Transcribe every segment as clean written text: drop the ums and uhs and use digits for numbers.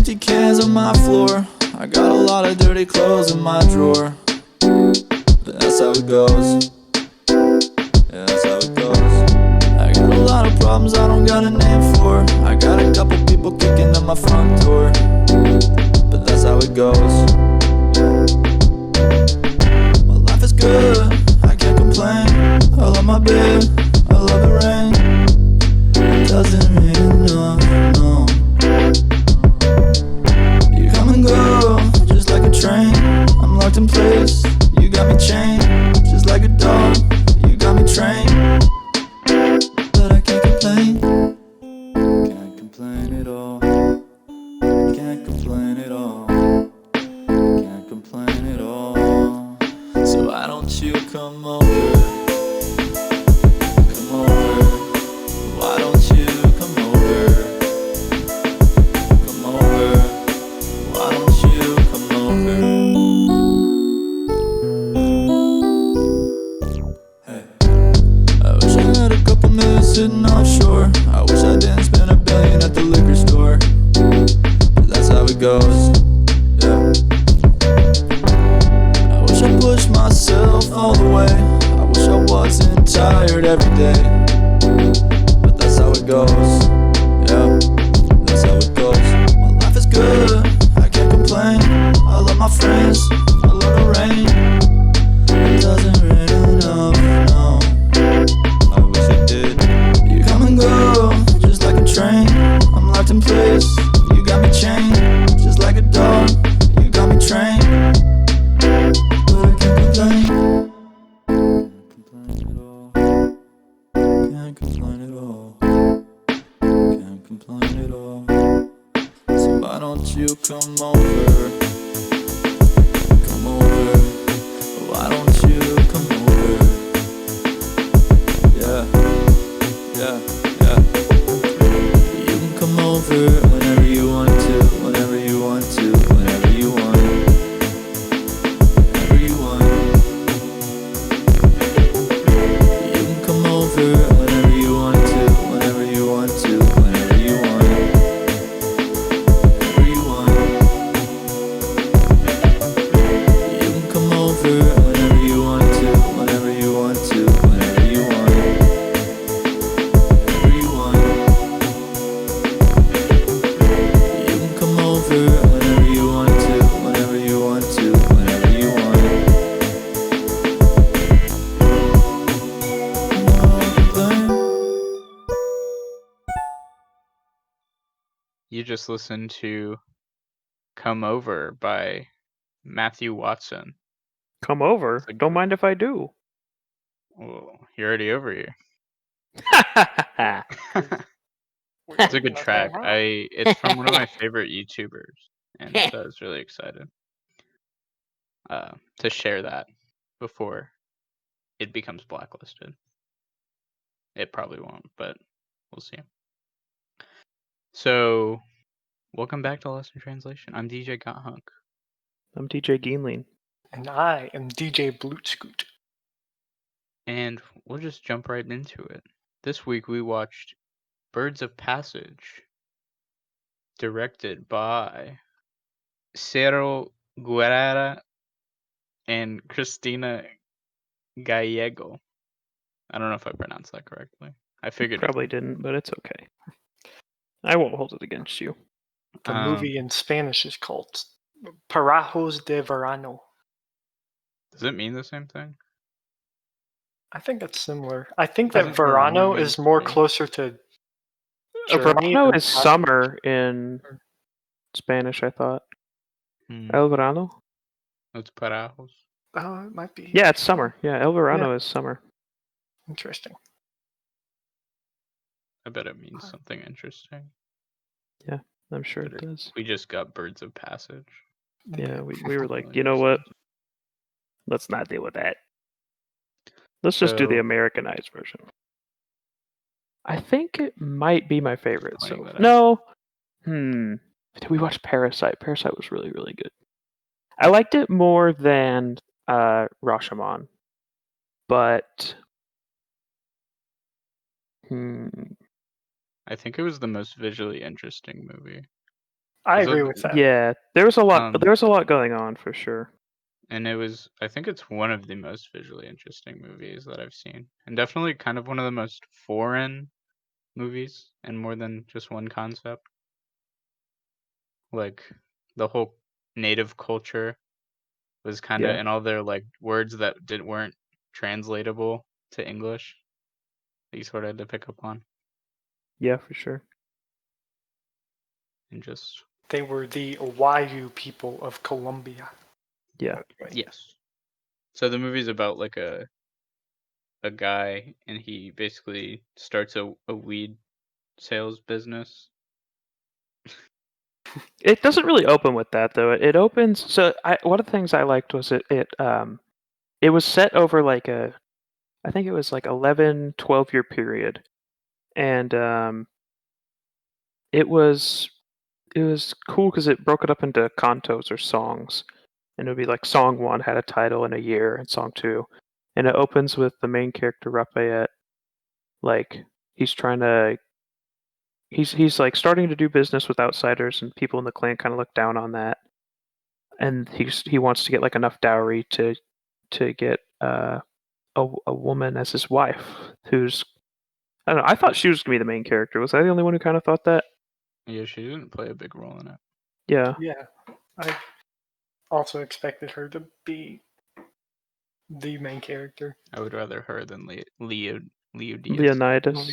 empty cans on my floor. I got a lot of dirty clothes in my drawer. But that's how it goes. Yeah, that's how it goes. I got a lot of problems I don't got a name for. I got a couple people kicking at my front door. But that's how it goes. My life is good, I can't complain. I love my bed, I love the rain. It doesn't rain enough, no. You come and go, just like a train. I'm locked in place, you got me chained. Just like a dog, you got me trained. But I can't complain. Can't complain at all. Can't complain at all. Can't complain at all. So why don't you come over? Come over. Why don't you come over? Come over. Why don't you come over? Hey. I wish I had a couple minutes sitting offshore. I wish I didn't spend $1 billion at the liquor store. But that's how it goes. Yeah. I wish I pushed myself all the way. I wish I wasn't tired every day. But that's how it goes. Yeah, that's how it goes. My life is good, I can't complain. I love my friends, I love the rain. It doesn't rain enough, no. I wish it did. You come and go, just like a train. I'm locked in place, you got me chained. Just like a dog, you got me trained. But I can't complain. Can't complain at all. Can't complain at all. So why don't you come over? Come over. Why don't you come over? Yeah, yeah, yeah. You can come over whenever you want to, whenever you want to, whenever you want. Whenever you want. You can come over whenever you want to, whenever you want to, whenever you want. Whenever you want. You can come over whenever you want to, whenever you want to, whenever you want. Whenever you want. You can come over whenever you want to, whenever you want to, whenever you want. You just listened to Come Over by Matthew Watson. Come over. It's a Don't mind if I do. Well, you're already over here. That's It's a good track. It's from one of my favorite YouTubers, and so I was really excited to share that before it becomes blacklisted. It probably won't, but we'll see. So, welcome back to Lost in Translation. I'm DJ Gothunk. I'm DJ GeenLeen. And I am DJ BlootScoot. And we'll just jump right into it. This week we watched Birds of Passage, directed by Cero Guerrera and Cristina Gallego. I don't know if I pronounced that correctly. I figured Probably didn't, but it's okay. I won't hold it against you. The movie in Spanish is called Parajos de Verano. Does it mean the same thing? I think it's similar. I think I that think Verano Verano is means more spring. closer to Journey Verano than is Passage. summer in Spanish, I thought. El Verano? It's Parajos. Oh, it might be. Yeah, it's summer. Yeah, El Verano is summer. Interesting. I bet it means something interesting. Yeah, I'm sure it does. We just got Birds of Passage. Yeah, we were like, you know what? Let's not deal with that. Let's just do the Americanized version. I think it might be my favorite. So no. Did we watch Parasite? Parasite was really, really good. I liked it more than Rashomon. But I think it was the most visually interesting movie. I So agree with that. Yeah, there was a lot. Um, There was a lot going on for sure. and I think it's one of the most visually interesting movies that I've seen, and definitely kind of one of the most foreign movies and more than just one concept. Like the whole native culture was kind of Yeah. in all their like words that weren't translatable to English. That you sort of had to pick up on Yeah, for sure. and just They were the Wayuu people of Colombia. Yeah. That's right. yes. So the movie's about like a guy and he basically starts a weed sales business. It doesn't really open with that though. It opens. So one of the things I liked was it was set over like I think it was like 11, 12-year period, and it was cool because it broke it up into cantos or songs, and it would be like song 1 had a title and a year, and song 2, and it opens with the main character Raphael, like he's trying to he's like starting to do business with outsiders, and people in the clan kind of look down on that, and he wants to get like enough dowry to get a woman as his wife who's I don't know. I thought she was gonna be the main character. Was I the only one who kind of thought that? Yeah, she didn't play a big role in it. Yeah. Yeah, I also expected her to be the main character. I would rather her than Leo Diaz. Leonidas.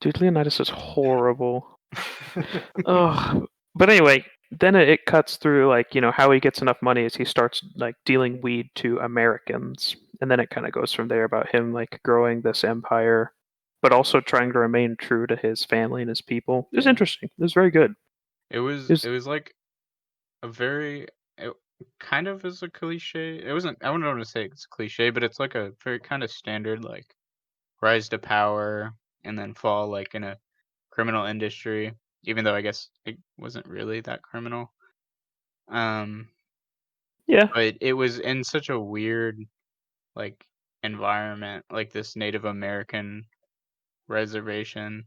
Dude, Leonidas is horrible. Ugh. But anyway, then it cuts through like, how he gets enough money as he starts like dealing weed to Americans. And then it kind of goes from there about him like growing this empire, but also trying to remain true to his family and his people. It was interesting. It was very good. It was like a very it kind of is a cliche. It wasn't. I wouldn't want to say it's a cliche, but it's like a very kind of standard like rise to power and then fall like in a criminal industry. Even though I guess it wasn't really that criminal. Yeah, But it was in such a weird like environment, like this Native American reservation,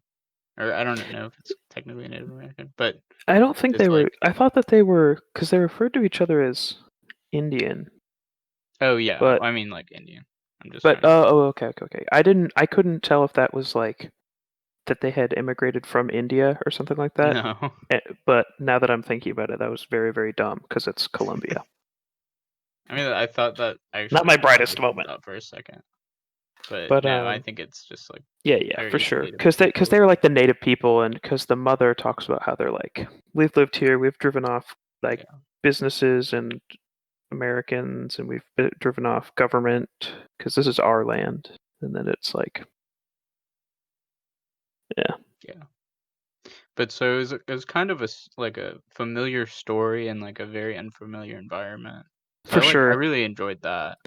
or I don't know if it's technically Native American, but I don't think it's they were. like I thought that they were because they referred to each other as Indian. oh yeah, But I mean like Indian. I'm just but trying to okay. I couldn't tell if that was like that they had immigrated from India or something like that. no. But now that I'm thinking about it, that was very, very dumb because it's Colombia. I mean, I thought that actually. Not my I brightest looked moment. up for a second, but But no, I think it's just like yeah, very for sure. easily to Because pick they up. were like the native people, and because the mother talks about how they're like, we've lived here, we've driven off like Yeah. businesses and Americans, and we've driven off government because this is our land. And then it's like, yeah. But so it was kind of like a familiar story in like a very unfamiliar environment. So For sure. I really enjoyed that.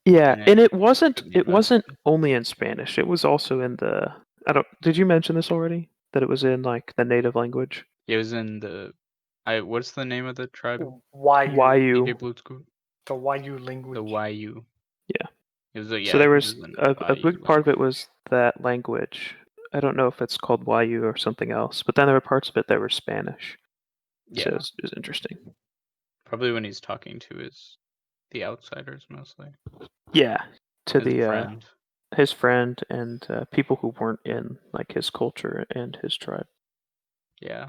Yeah, And and it it wasn't took me only in Spanish. It was also in the did you mention this already? That it was in like the native language? It was in the what's the name of the tribe? Wayuu, Wayuu. BlootScoot? the Wayuu language. The Wayuu. Yeah. It was a, So there it was in a Wayuu big part of it language. was that language. I don't know if it's called Wayuu or something else, but then there were parts of it that were Spanish. Yeah. So it was interesting. Probably when he's talking to the outsiders mostly. Yeah, to His the friend. his friend and people who weren't in like his culture and his tribe. Yeah.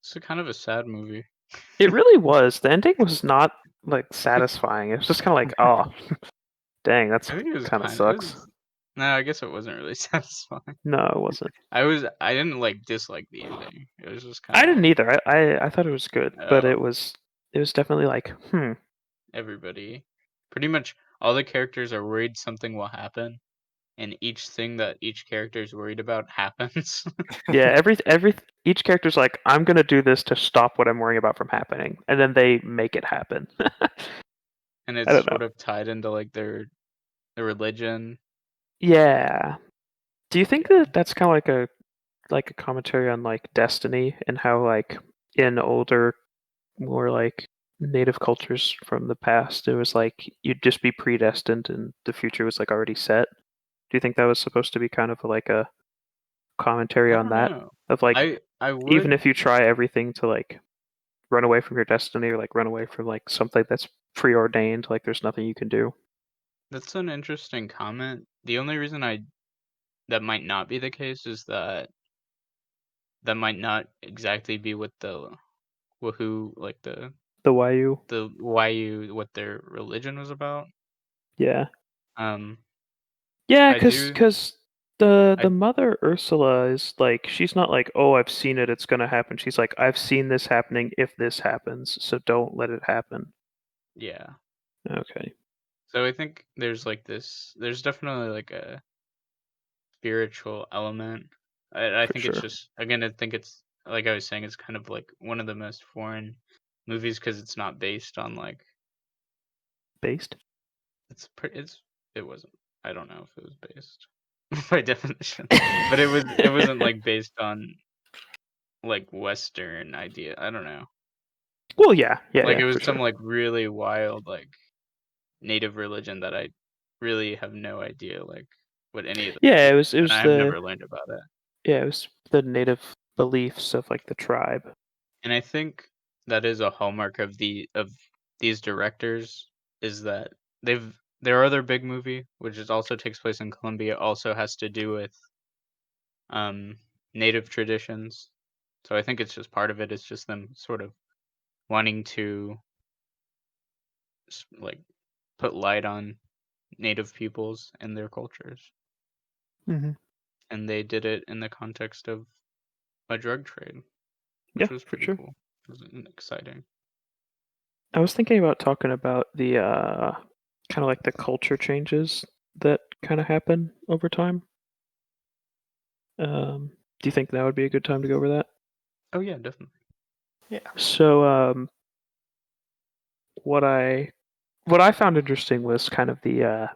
It's kind of a sad movie. It really was. The ending was not like satisfying. It was just kind of like, oh, dang, that's I think it was kind of kind of. sucks. No, I guess it wasn't really satisfying. No, it wasn't. I didn't like dislike the ending. It was just kind I of. didn't either. I thought it was good, but it was definitely like, Everybody, pretty much all the characters are worried something will happen, and each thing that each character is worried about happens. Yeah, each character's like, I'm gonna do this to stop what I'm worrying about from happening, and then they make it happen. And I it's don't sort know. of tied into like their religion. Yeah. Do you think that that's kind of like a commentary on like destiny and how like in older, more like native cultures from the past, it was like you'd just be predestined and the future was like already set? Do you think that was supposed to be kind of like a commentary I on don't that? know. Of like, I would even if you try everything to like run away from your destiny or like run away from like something that's preordained, like there's nothing you can do. That's an interesting comment. The only reason that might not be the case is that might not exactly be what the Wahoo like The Wayuu. the Wayuu what their religion was about. Yeah. Um, Yeah, I do. because the I mother Ursula is like, she's not like, oh, I've seen it, it's gonna happen. She's like, I've seen this happening if this happens, so don't let it happen. yeah. Okay. So I think there's like this. There's definitely like a spiritual element. I For think it's sure. just again. I think it's like I was saying. It's kind of like one of the most foreign movies because it's not based on like Based? it's pretty. It wasn't. I don't know if it was based by definition, but it wasn't like based on like Western idea. I don't know. Well, yeah, Like it for was some sure. like really wild like native religion that I really have no idea like what any of them Yeah, do, it was and I have never learned about it. it was the native beliefs of like the tribe. And I think that is a hallmark of these directors is that their other big movie, which is also takes place in Colombia, also has to do with native traditions. So I think it's just part of it. It's just them sort of wanting to like put light on native peoples and their cultures, Mm-hmm. and they did it in the context of a drug trade, Yeah, which was for pretty sure. cool. It was exciting. I was thinking about talking about the kind of like the culture changes that kind of happen over time. Do you think that would be a good time to go over that? Oh yeah, definitely. Yeah. So, what I found interesting was kind of the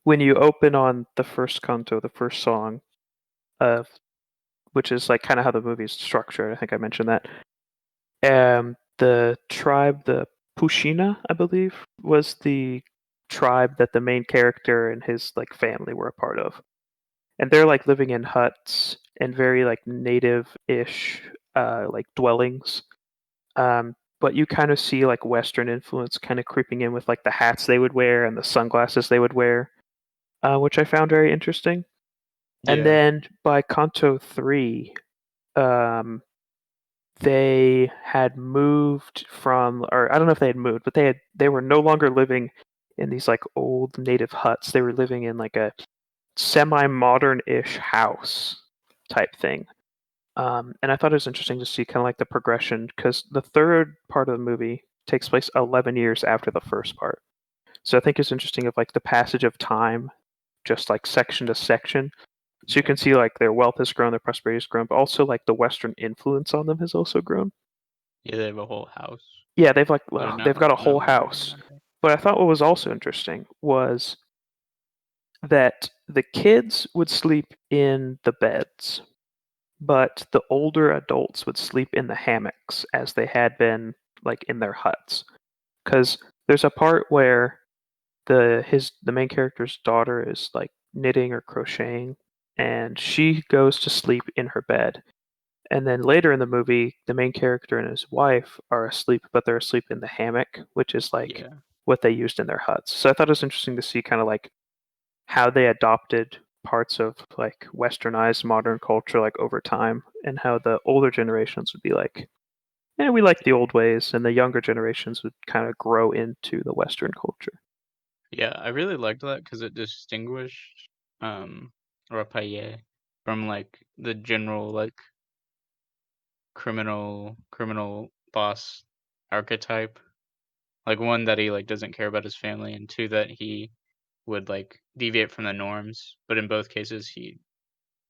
when you open on the first canto, the first song of which is like kind of how the movie's structured. I think I mentioned that. The tribe, the Pushina, I believe, was the tribe that the main character and his like family were a part of, and they're like living in huts and very like native-ish like dwellings. But you kind of see like Western influence kind of creeping in with like the hats they would wear and the sunglasses they would wear, which I found very interesting. And Yeah. then by Kanto 3, um, they had moved from, or I don't know if they had moved, but they were no longer living in these like old native huts. They were living in like a semi-modern-ish house type thing. And I thought it was interesting to see kind of like the progression because the third part of the movie takes place 11 years after the first part. So I think it's interesting of like the passage of time, just like section to section. So you Yeah. can see like their wealth has grown, their prosperity has grown, but also like the Western influence on them has also grown. Yeah, they have a whole house. Yeah, they've like They're they've got a whole not living in house. that. But I thought what was also interesting was that the kids would sleep in the beds, but the older adults would sleep in the hammocks as they had been like in their huts. Because there's a part where the main character's daughter is like knitting or crocheting, and she goes to sleep in her bed. And then later in the movie, the main character and his wife are asleep, but they're asleep in the hammock, which is like Yeah. what they used in their huts. So I thought it was interesting to see kind of like how they adopted parts of like westernized modern culture like over time, and how the older generations would be like, yeah, we like the old ways, and the younger generations would kind of grow into the Western culture. Yeah, I really liked that because it distinguished Rapaye from like the general like criminal boss archetype. Like one that he like doesn't care about his family, and two that he would like deviate from the norms. But in both cases, he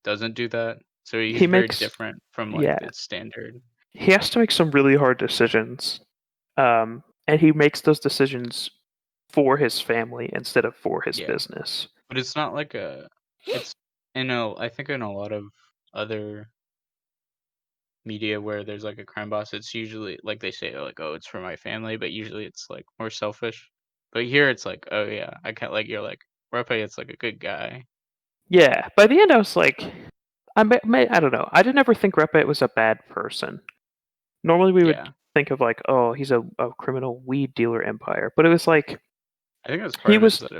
doesn't do that. So he's He very makes, different from like yeah, the standard. he has to make some really hard decisions, and he makes those decisions for his family instead of for his Yeah, business. but it's not like a. It's I think in a lot of other media where there's like a crime boss, it's usually like they say like, oh, it's for my family, but usually it's like more selfish. But here it's like, oh yeah, I can't like you're like Rape, it's like a good guy. Yeah, by the end I was like, I don't know. I didn't ever think Repe was a bad person. Normally we would Yeah. think of like, oh, he's a criminal weed dealer empire, but it was like I think it was part of it is that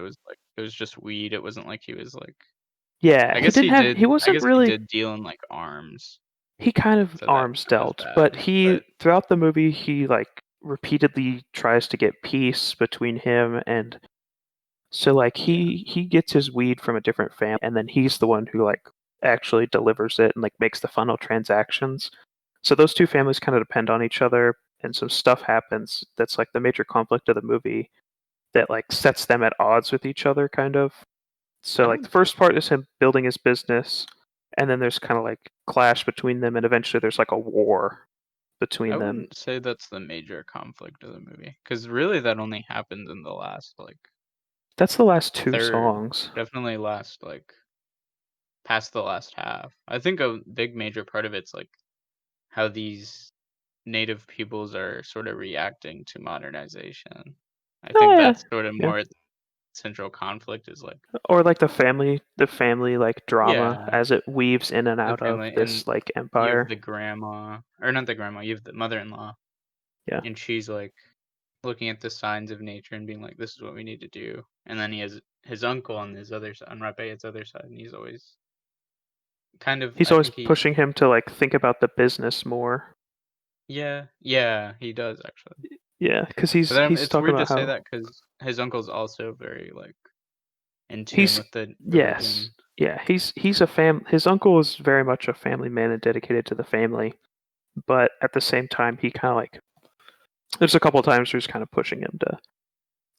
it was just weed. It wasn't like he was like. yeah, I he guess didn't he have did. he I wasn't guess he really did deal in like arms, he kind of so arms that was dealt, bad. but throughout the movie he like repeatedly tries to get peace between him and so like he gets his weed from a different family and then he's the one who like actually delivers it and like makes the funnel transactions. So those two families kind of depend on each other and some stuff happens that's like the major conflict of the movie that like sets them at odds with each other kind of. So like the first part is him building his business and then there's kind of like clash between them and eventually there's like a war between I them. wouldn't say that's the major conflict of the movie because really that only happened in the last like That's the last two third. songs. Definitely last like past the last half. I think a big major part of it's like how these native peoples are sort of reacting to modernization. I think that's sort of more central conflict is like or like the family like drama yeah, as it weaves in and the out of family this and like you empire. have the grandma or not the grandma, you have the mother-in-law. Yeah. And she's like looking at the signs of nature and being like, this is what we need to do. And then he has his uncle on his other side, on Rape's other side, and he's always kind of He's I always think he pushing him to like think about the business more. yeah, he does actually. Yeah, because But then he's it's talking weird to about say how that because his uncle's also very like in tune he's with the yes, religion. yeah, he's a his uncle is very much a family man and dedicated to the family, but at the same time he kind of like there's a couple times where he's kind of pushing him to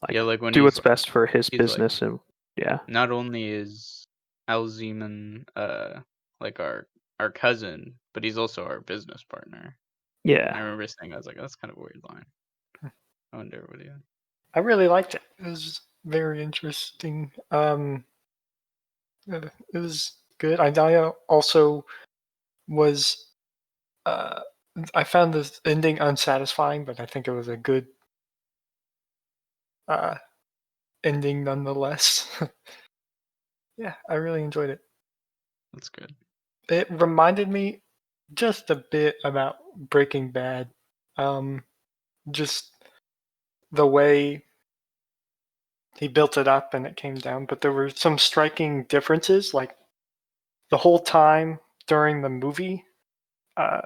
like Yeah, like when do what's best for his he's like, business and yeah. not only is Alzeman like our cousin, but he's also our business partner. And I Yeah. remember saying I was like, that's kind of a weird line. I wonder what he had. I really liked it. It was very interesting. It was good. I also was. I found this ending unsatisfying, but I think it was a good ending nonetheless. Yeah, I really enjoyed it. That's good. It reminded me just a bit about Breaking Bad. Just the way he built it up and it came down, but there were some striking differences. Like the whole time during the movie, uh,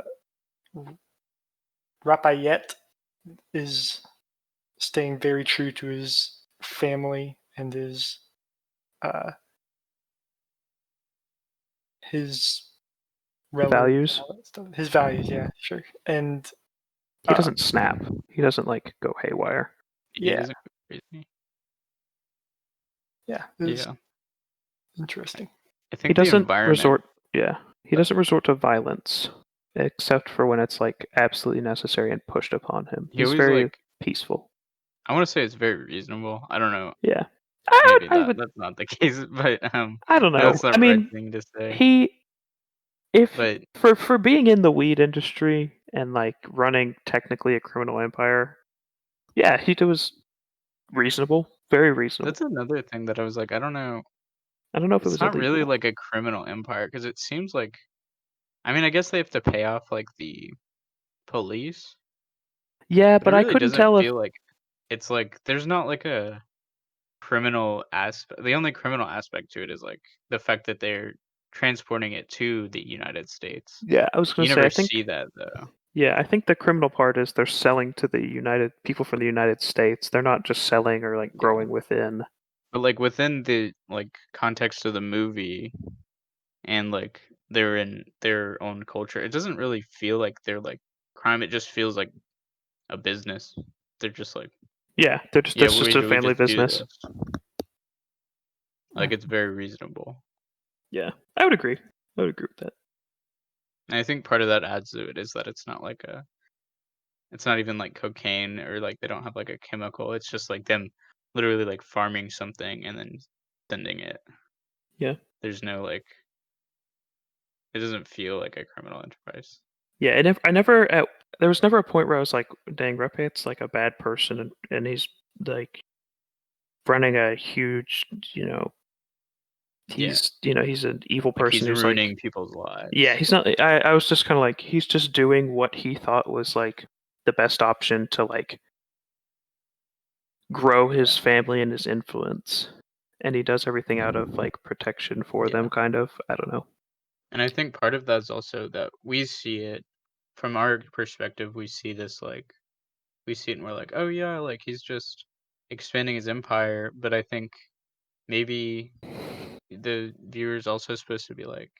Rapayette is staying very true to his family and uh, his Values. all that stuff. His values, yeah, sure. And He doesn't snap. He doesn't like go haywire. He yeah, doesn't go crazy. yeah, it was Yeah. interesting. I think He the doesn't environment resort. Yeah, he doesn't resort to violence, except for when it's like absolutely necessary and pushed upon him. he He's always very like peaceful. I want to say it's very reasonable. I don't know. Yeah, Maybe I would. that's not the case, but I don't know. that's the I right mean, thing to say. if But for being in the weed industry and like running technically a criminal empire, yeah, he was reasonable, very reasonable. that's another thing that I was like, I don't know. I don't know if it It's was not illegal. really like a criminal empire because it seems like, I mean, I guess they have to pay off like the police, Yeah, but it but I really couldn't doesn't tell if feel like it's like there's not like a criminal aspect. The only criminal aspect to it is like the fact that they're transporting it to the United States. yeah, I was You gonna say never I think see that though. yeah, I think the criminal part is they're selling to the United people from the United States. They're not just selling or like growing within. But like within the like context of the movie and like they're in their own culture, it doesn't really feel like they're like crime. It just feels like a business. They're just like, Yeah, they're just yeah, that's just a we family just do business. this. Like it's very reasonable. Yeah, I would agree. I would agree with that. And I think part of that adds to it is that it's not like it's not even like cocaine or like they don't have like a chemical. It's just like them literally like farming something and then sending it. Yeah. There's no like, it doesn't feel like a criminal enterprise. Yeah, there was never a point where I was like, dang, Repate's like a bad person and he's like running a huge, he's he's an evil Like person he's who's ruining like, people's lives. yeah, he's not. I was just kind of like, he's just doing what he thought was like the best option to like grow his family and his influence, and he does everything out of like protection for them, kind of. I don't know. And I think part of that is also that we see it from our perspective. We see this like we see it and we're like, oh yeah, like he's just expanding his empire. But I think maybe the viewer's also supposed to be like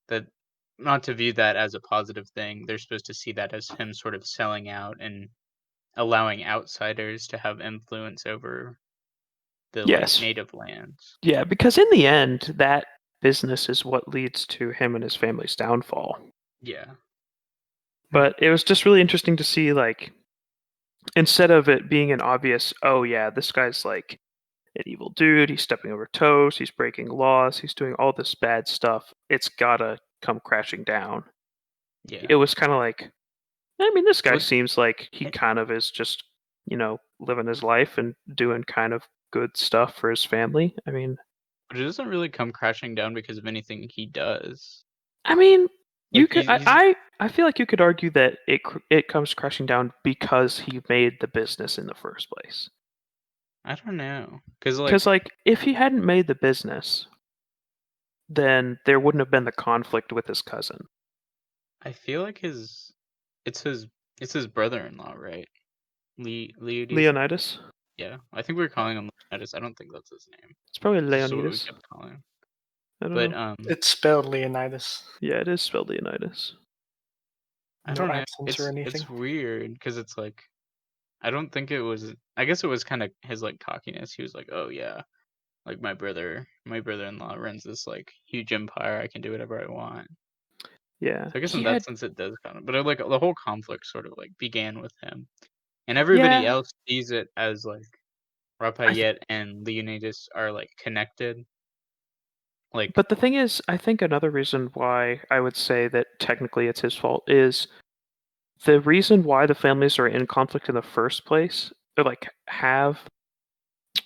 that, not to view that as a positive thing. They're supposed to see that as him sort of selling out and allowing outsiders to have influence over the like Yes. native lands. Yeah, because in the end, that business is what leads to him and his family's downfall. Yeah. But it was just really interesting to see, like, instead of it being an obvious, oh yeah, this guy's like an evil dude, he's stepping over toes, he's breaking laws, he's doing all this bad stuff, it's gotta come crashing down. Yeah. It was kind of like, I mean, this guy What- seems like he kind of is just, living his life and doing kind of good stuff for his family. I mean, But it doesn't really come crashing down because of anything he does. you Like could. I feel like you could argue that it comes crashing down because he made the business in the first place. I don't know, because Because like if he hadn't made the business, then there wouldn't have been the conflict with his cousin. I feel like it's his brother-in-law, right? Leonidas. Leonidas. Yeah, I think we were calling him Leonidas. I don't think that's his name. It's probably It's just what we Leonidas. kept calling him. I don't But know. It's spelled Leonidas. Yeah, it is spelled Leonidas. I No don't know. accents or anything. It's weird because it's like I don't think it was. I guess it was kind of his like cockiness. He was like, "Oh yeah, like my brother-in-law runs this like huge empire. I can do whatever I want." Yeah. So I guess He in that had. sense it does kind of. But like the whole conflict sort of like began with him, and everybody Yeah. else sees it as like Rapayet and Leonidas are like connected. Like But the thing is, I think another reason why I would say that technically it's his fault is the reason why the families are in conflict in the first place, or like have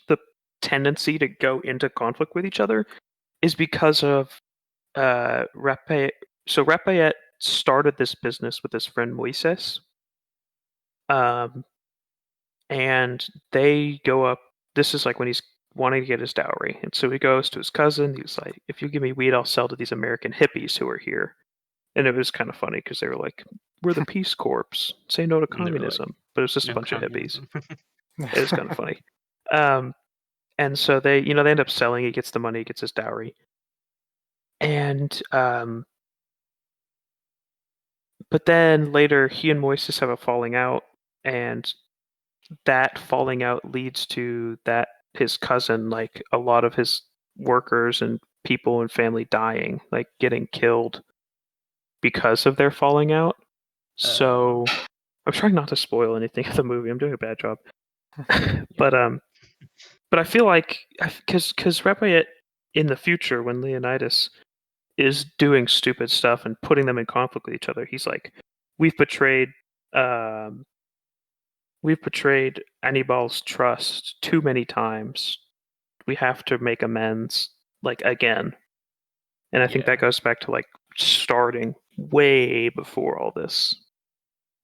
the tendency to go into conflict with each other, is because of Rapayet. So Rapayet started this business with his friend Moises, and they go up. This is like when he's wanting to get his dowry, and so he goes to his cousin. He's like, "If you give me weed, I'll sell to these American hippies who are here." And it was kind of funny because they were like, "We're the Peace Corps. Say no to and they were like, communism." But it was just a no bunch of hippies. communism. It was kind of funny. And so they end up selling. He gets the money, he gets his dowry, and but then later he and Moises have a falling out, and that falling out leads to that his cousin, like a lot of his workers and people and family dying, like getting killed because of their falling out. So I'm trying not to spoil anything of the movie. I'm doing a bad job. But I feel like because Rapayet in the future, when Leonidas is doing stupid stuff and putting them in conflict with each other, he's like, we've betrayed Annibal's trust too many times. We have to make amends, like, again. And I think that goes back to like starting way before all this.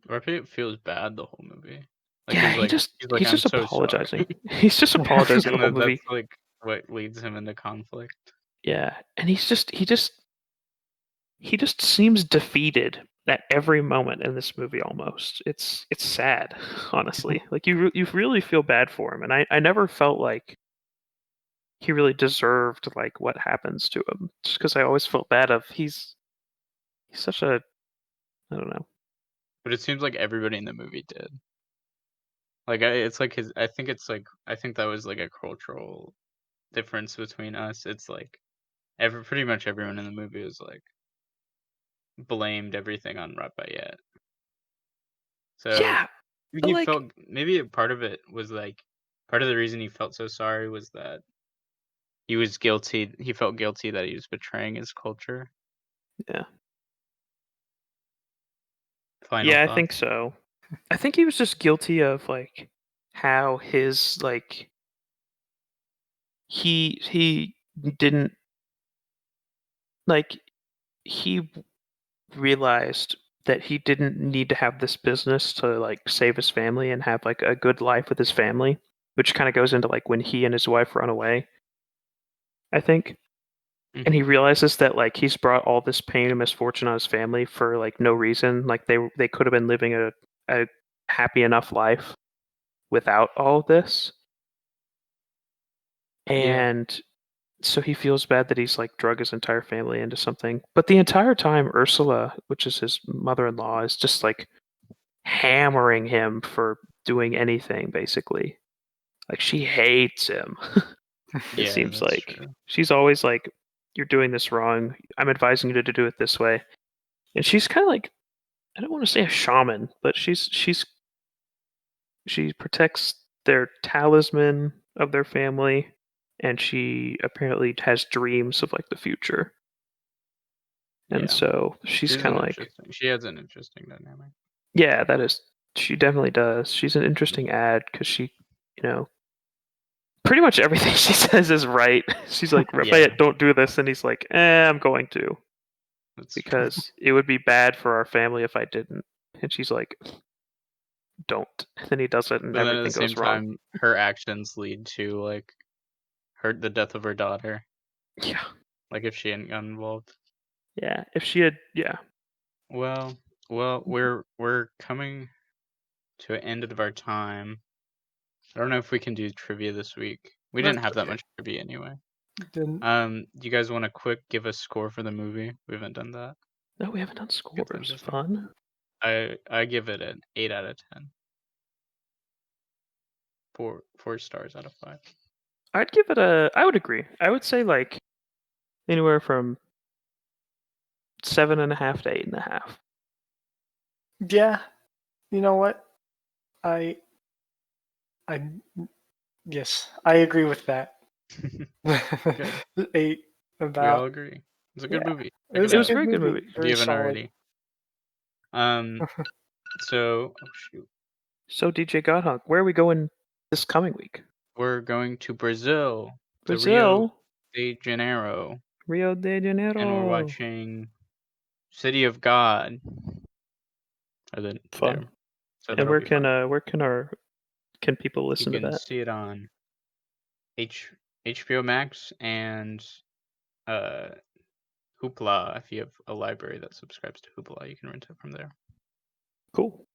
Rapayet feels bad the whole movie. Like, Yeah, he's he's I'm just so apologizing. sorry. He's just apologizing the whole And movie. that's like what leads him into conflict. Yeah, and he just seems defeated at every moment in this movie. Almost, it's sad, honestly. Like you really feel bad for him, and I never felt like he really deserved like what happens to him. Just because I always felt bad of he's such a, I don't know. But it seems like everybody in the movie did. Like it's like his. I think that was like a cultural difference between us. It's like pretty much everyone in the movie was like blamed everything on Rapayet. So Yeah, but he like, felt maybe part of it was like part of the reason he felt so sorry was that he was guilty. He felt guilty that he was betraying his culture. yeah. Final Yeah, I thought. think so. I think he was just guilty of like how his like he didn't like he realized that he didn't need to have this business to like save his family and have like a good life with his family, which kind of goes into like when he and his wife run away, I think. And he realizes that like he's brought all this pain and misfortune on his family for like no reason. Like they could have been living a happy enough life without all of this. And so he feels bad that he's like drug his entire family into something. But the entire time Ursula, which is his mother-in-law, is just like hammering him for doing anything basically. Like she hates him. It Yeah, seems that's like true. she's always like, you're doing this wrong. I'm advising you to do it this way. And she's kind of like, I don't want to say a shaman, but she protects their talisman of their family, and she apparently has dreams of like the future. And Yeah. so she's kind of like, she has an interesting dynamic. yeah, that is, she definitely does. She's an interesting ad because she, pretty much everything she says is right. She's like, Raphael, don't do this, and he's like, I'm going to. That's Because it would be bad for our family if I didn't. And she's like, don't. And then he does it and but then everything at the same goes wrong. time, her actions lead to like the death of her daughter. Yeah. Like if she hadn't gotten involved. Yeah. If she had, yeah. Well, we're coming to an end of our time. I don't know if we can do trivia this week. We didn't have that much trivia anyway. Then Do you guys want to quick give a score for the movie? We haven't done that. No, we haven't done scores. interesting. Fun. I give it an 8 out of 10. 4 stars out of 5. I'd give it I would agree. I would say like anywhere from 7.5 to 8.5. yeah, you know what? Yes, I agree with that. 8 about. We all agree. It's a good movie. It was a very good movie. If you haven't already. So, oh shoot. So DJ Gothunk, where are we going this coming week? We're going to Brazil. Brazil. To Rio de Janeiro. And we're watching City of God. Fun. So and where can people listen to that? You can see it on HBO Max and Hoopla. If you have a library that subscribes to Hoopla, you can rent it from there. Cool.